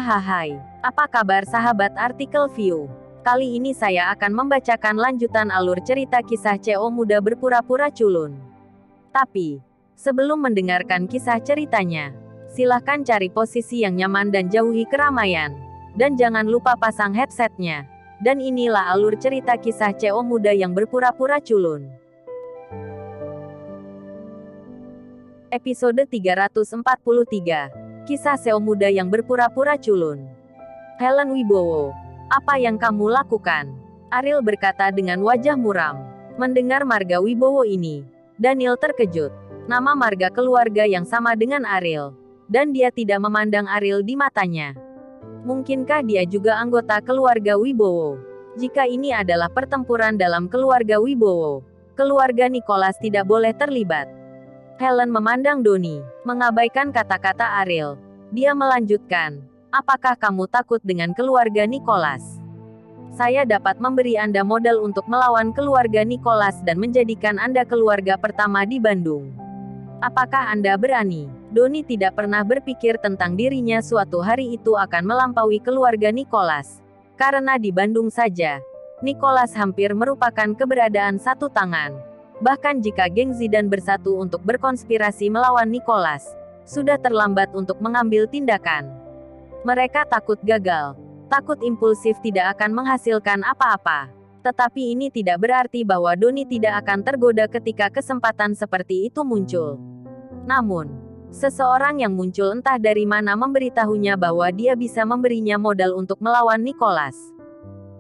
Hahaha, apa kabar sahabat artikel view? Kali ini saya akan membacakan lanjutan alur cerita kisah CO muda berpura-pura culun. Tapi, sebelum mendengarkan kisah ceritanya, silahkan cari posisi yang nyaman dan jauhi keramaian. Dan jangan lupa pasang headsetnya. Dan inilah alur cerita kisah CO muda yang berpura-pura culun. Episode 343. Kisah CEO muda yang berpura-pura culun. Helen Wibowo, apa yang kamu lakukan? Ariel berkata dengan wajah muram. Mendengar marga Wibowo ini, Daniel terkejut. Nama marga keluarga yang sama dengan Ariel. Dan dia tidak memandang Ariel di matanya. Mungkinkah dia juga anggota keluarga Wibowo? Jika ini adalah pertempuran dalam keluarga Wibowo, keluarga Nicholas tidak boleh terlibat. Helen memandang Doni, mengabaikan kata-kata Ariel. Dia melanjutkan, apakah kamu takut dengan keluarga Nicholas? Saya dapat memberi Anda modal untuk melawan keluarga Nicholas dan menjadikan Anda keluarga pertama di Bandung. Apakah Anda berani? Doni tidak pernah berpikir tentang dirinya suatu hari itu akan melampaui keluarga Nicholas. Karena di Bandung saja, Nicholas hampir merupakan keberadaan satu tangan. Bahkan jika geng Zidane bersatu untuk berkonspirasi melawan Nicholas, sudah terlambat untuk mengambil tindakan. Mereka takut gagal. Takut impulsif tidak akan menghasilkan apa-apa. Tetapi ini tidak berarti bahwa Doni tidak akan tergoda ketika kesempatan seperti itu muncul. Namun, seseorang yang muncul entah dari mana memberitahunya bahwa dia bisa memberinya modal untuk melawan Nicholas.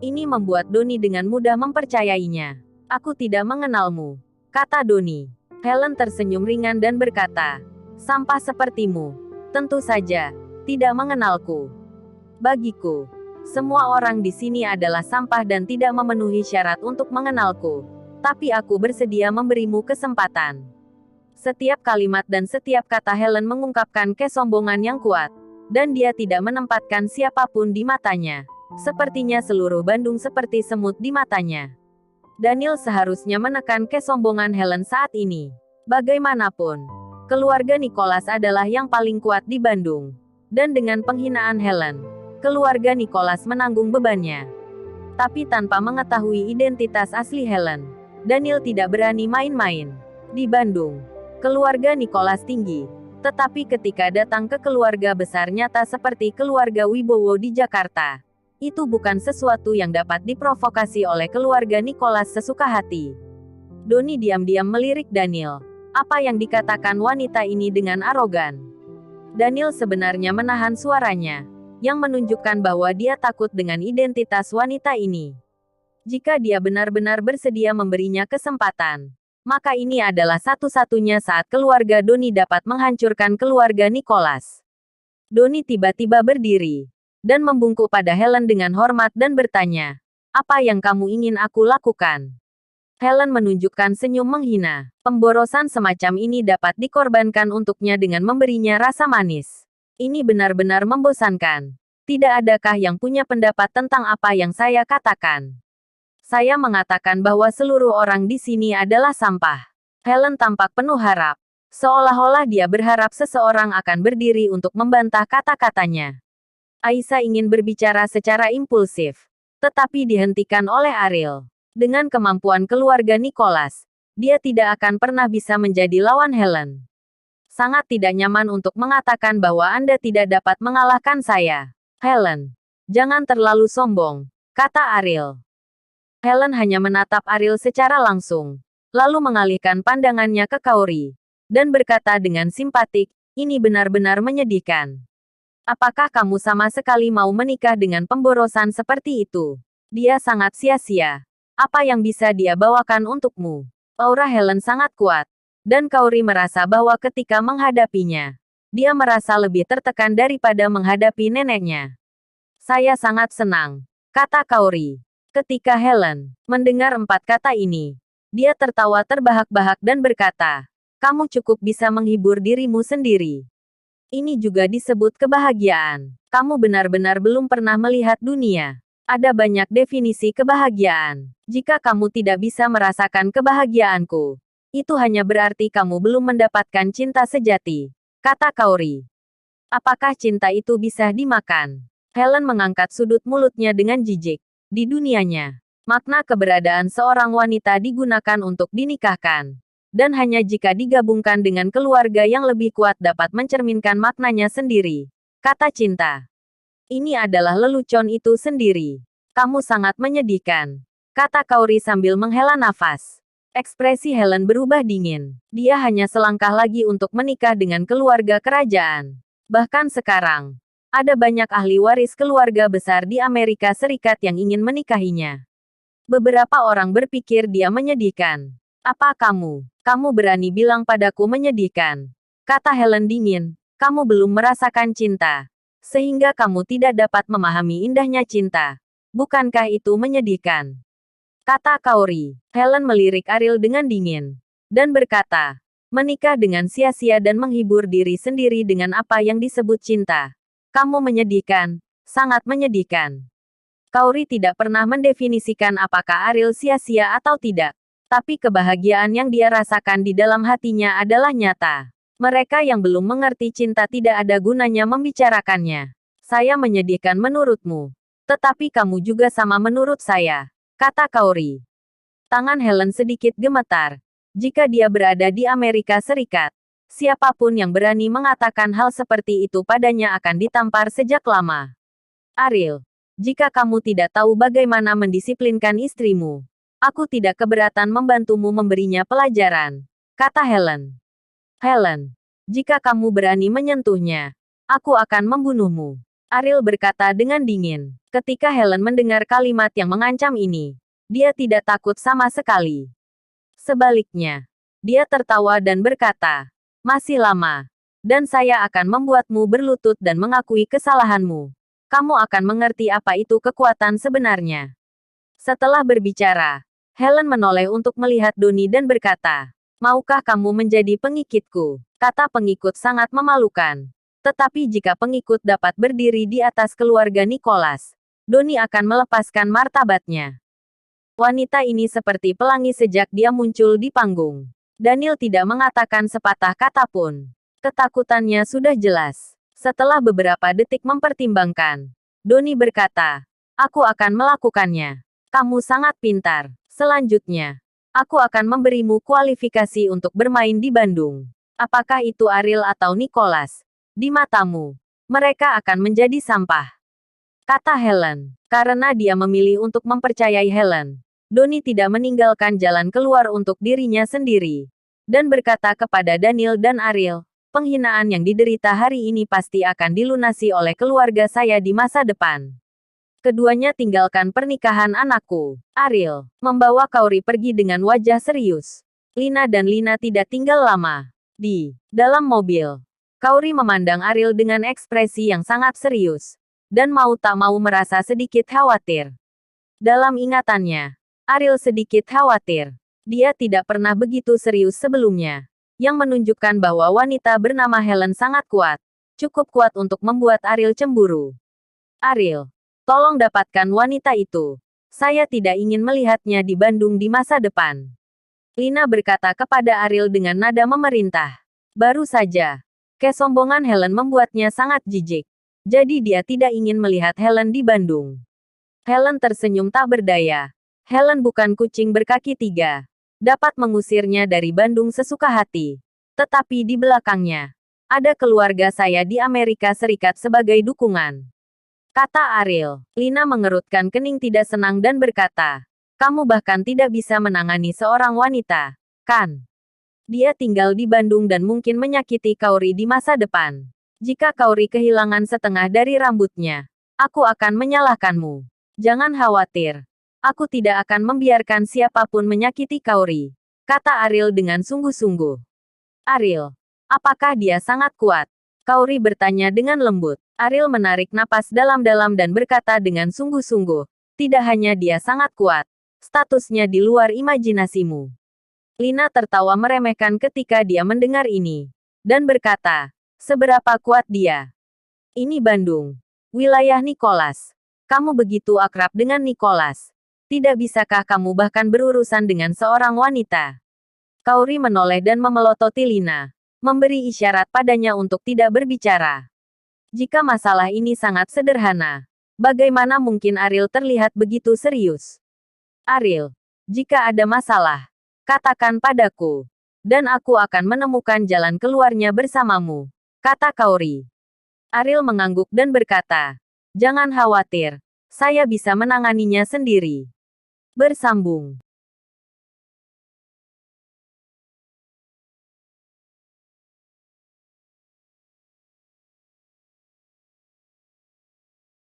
Ini membuat Doni dengan mudah mempercayainya. Aku tidak mengenalmu, kata Doni. Helen tersenyum ringan dan berkata, sampah sepertimu. Tentu saja, tidak mengenalku. Bagiku, semua orang di sini adalah sampah dan tidak memenuhi syarat untuk mengenalku. Tapi aku bersedia memberimu kesempatan. Setiap kalimat dan setiap kata Helen mengungkapkan kesombongan yang kuat. Dan dia tidak menempatkan siapapun di matanya. Sepertinya seluruh Bandung seperti semut di matanya. Daniel seharusnya menekan kesombongan Helen saat ini. Bagaimanapun, keluarga Nicholas adalah yang paling kuat di Bandung. Dan dengan penghinaan Helen, keluarga Nicholas menanggung bebannya. Tapi tanpa mengetahui identitas asli Helen, Daniel tidak berani main-main. Di Bandung, keluarga Nicholas tinggi. Tetapi ketika datang ke keluarga besar nyata seperti keluarga Wibowo di Jakarta, itu bukan sesuatu yang dapat diprovokasi oleh keluarga Nicholas sesuka hati. Doni diam-diam melirik Daniel. Apa yang dikatakan wanita ini dengan arogan? Daniel sebenarnya menahan suaranya, yang menunjukkan bahwa dia takut dengan identitas wanita ini. Jika dia benar-benar bersedia memberinya kesempatan, maka ini adalah satu-satunya saat keluarga Doni dapat menghancurkan keluarga Nicholas. Doni tiba-tiba berdiri dan membungkuk pada Helen dengan hormat dan bertanya, apa yang kamu ingin aku lakukan? Helen menunjukkan senyum menghina. Pemborosan semacam ini dapat dikorbankan untuknya dengan memberinya rasa manis. Ini benar-benar membosankan. Tidak adakah yang punya pendapat tentang apa yang saya katakan? Saya mengatakan bahwa seluruh orang di sini adalah sampah. Helen tampak penuh harap. Seolah-olah dia berharap seseorang akan berdiri untuk membantah kata-katanya. Aisyah ingin berbicara secara impulsif, tetapi dihentikan oleh Ariel. Dengan kemampuan keluarga Nicholas, dia tidak akan pernah bisa menjadi lawan Helen. Sangat tidak nyaman untuk mengatakan bahwa Anda tidak dapat mengalahkan saya. Helen, jangan terlalu sombong, kata Ariel. Helen hanya menatap Ariel secara langsung, lalu mengalihkan pandangannya ke Kaori, dan berkata dengan simpatik, ini benar-benar menyedihkan. Apakah kamu sama sekali mau menikah dengan pemborosan seperti itu? Dia sangat sia-sia. Apa yang bisa dia bawakan untukmu? Aura Helen sangat kuat. Dan Kaori merasa bahwa ketika menghadapinya, dia merasa lebih tertekan daripada menghadapi neneknya. Saya sangat senang, kata Kaori. Ketika Helen mendengar 4 kata ini, dia tertawa terbahak-bahak dan berkata, kamu cukup bisa menghibur dirimu sendiri. Ini juga disebut kebahagiaan. Kamu benar-benar belum pernah melihat dunia. Ada banyak definisi kebahagiaan. Jika kamu tidak bisa merasakan kebahagiaanku, itu hanya berarti kamu belum mendapatkan cinta sejati, kata Kaori. Apakah cinta itu bisa dimakan? Helen mengangkat sudut mulutnya dengan jijik. Di dunianya, makna keberadaan seorang wanita digunakan untuk dinikahkan. Dan hanya jika digabungkan dengan keluarga yang lebih kuat dapat mencerminkan maknanya sendiri. Kata cinta. Ini adalah lelucon itu sendiri. Kamu sangat menyedihkan. Kata Kauri sambil menghela nafas. Ekspresi Helen berubah dingin. Dia hanya selangkah lagi untuk menikah dengan keluarga kerajaan. Bahkan sekarang, ada banyak ahli waris keluarga besar di Amerika Serikat yang ingin menikahinya. Beberapa orang berpikir dia menyedihkan. Apa kamu? Kamu berani bilang padaku menyedihkan? Kata Helen dingin. Kamu belum merasakan cinta. Sehingga kamu tidak dapat memahami indahnya cinta. Bukankah itu menyedihkan? Kata Kauri. Helen melirik Ariel dengan dingin. Dan berkata, menikah dengan sia-sia dan menghibur diri sendiri dengan apa yang disebut cinta. Kamu menyedihkan, sangat menyedihkan. Kauri tidak pernah mendefinisikan apakah Ariel sia-sia atau tidak. Tapi kebahagiaan yang dia rasakan di dalam hatinya adalah nyata. Mereka yang belum mengerti cinta tidak ada gunanya membicarakannya. Saya menyedihkan menurutmu. Tetapi kamu juga sama menurut saya. Kata Kauri. Tangan Helen sedikit gemetar. Jika dia berada di Amerika Serikat, siapapun yang berani mengatakan hal seperti itu padanya akan ditampar sejak lama. Ariel, jika kamu tidak tahu bagaimana mendisiplinkan istrimu, aku tidak keberatan membantumu memberinya pelajaran, kata Helen. Helen, jika kamu berani menyentuhnya, aku akan membunuhmu. Ariel berkata dengan dingin. Ketika Helen mendengar kalimat yang mengancam ini, dia tidak takut sama sekali. Sebaliknya, dia tertawa dan berkata, masih lama, dan saya akan membuatmu berlutut dan mengakui kesalahanmu. Kamu akan mengerti apa itu kekuatan sebenarnya. Setelah berbicara, Helen menoleh untuk melihat Donnie dan berkata, maukah kamu menjadi pengikutku? Kata pengikut sangat memalukan. Tetapi jika pengikut dapat berdiri di atas keluarga Nicholas, Donnie akan melepaskan martabatnya. Wanita ini seperti pelangi sejak dia muncul di panggung. Daniel tidak mengatakan sepatah kata pun. Ketakutannya sudah jelas. Setelah beberapa detik mempertimbangkan, Donnie berkata, aku akan melakukannya. Kamu sangat pintar. Selanjutnya, aku akan memberimu kualifikasi untuk bermain di Bandung. Apakah itu Ariel atau Nicholas? Di matamu, mereka akan menjadi sampah. Kata Helen. Karena dia memilih untuk mempercayai Helen, Donnie tidak meninggalkan jalan keluar untuk dirinya sendiri. Dan berkata kepada Daniel dan Ariel, penghinaan yang diderita hari ini pasti akan dilunasi oleh keluarga saya di masa depan. Keduanya tinggalkan pernikahan anakku. Ariel membawa Kauri pergi dengan wajah serius. Lina dan Lina tidak tinggal lama. Di dalam mobil, Kauri memandang Ariel dengan ekspresi yang sangat serius. Dan mau tak mau merasa sedikit khawatir. Dalam ingatannya, Ariel sedikit khawatir. Dia tidak pernah begitu serius sebelumnya. Yang menunjukkan bahwa wanita bernama Helen sangat kuat. Cukup kuat untuk membuat Ariel cemburu. Ariel, tolong dapatkan wanita itu. Saya tidak ingin melihatnya di Bandung di masa depan. Lina berkata kepada Ariel dengan nada memerintah. Baru saja, kesombongan Helen membuatnya sangat jijik. Jadi dia tidak ingin melihat Helen di Bandung. Helen tersenyum tak berdaya. Helen bukan kucing berkaki tiga. Dapat mengusirnya dari Bandung sesuka hati. Tetapi di belakangnya, ada keluarga saya di Amerika Serikat sebagai dukungan. Kata Ariel. Lina mengerutkan kening tidak senang dan berkata, kamu bahkan tidak bisa menangani seorang wanita, kan? Dia tinggal di Bandung dan mungkin menyakiti Kauri di masa depan. Jika Kauri kehilangan setengah dari rambutnya, aku akan menyalahkanmu. Jangan khawatir. Aku tidak akan membiarkan siapapun menyakiti Kauri. Kata Ariel dengan sungguh-sungguh. Ariel, apakah dia sangat kuat? Kauri bertanya dengan lembut. Ariel menarik napas dalam-dalam dan berkata dengan sungguh-sungguh. Tidak hanya dia sangat kuat. Statusnya di luar imajinasimu. Lina tertawa meremehkan ketika dia mendengar ini. Dan berkata, seberapa kuat dia? Ini Bandung. Wilayah Nicholas. Kamu begitu akrab dengan Nicholas. Tidak bisakah kamu bahkan berurusan dengan seorang wanita? Kauri menoleh dan memelototi Lina. Memberi isyarat padanya untuk tidak berbicara. Jika masalah ini sangat sederhana, bagaimana mungkin Ariel terlihat begitu serius? Ariel, jika ada masalah, katakan padaku, dan aku akan menemukan jalan keluarnya bersamamu, kata Kaori. Ariel mengangguk dan berkata, jangan khawatir, saya bisa menanganinya sendiri. Bersambung.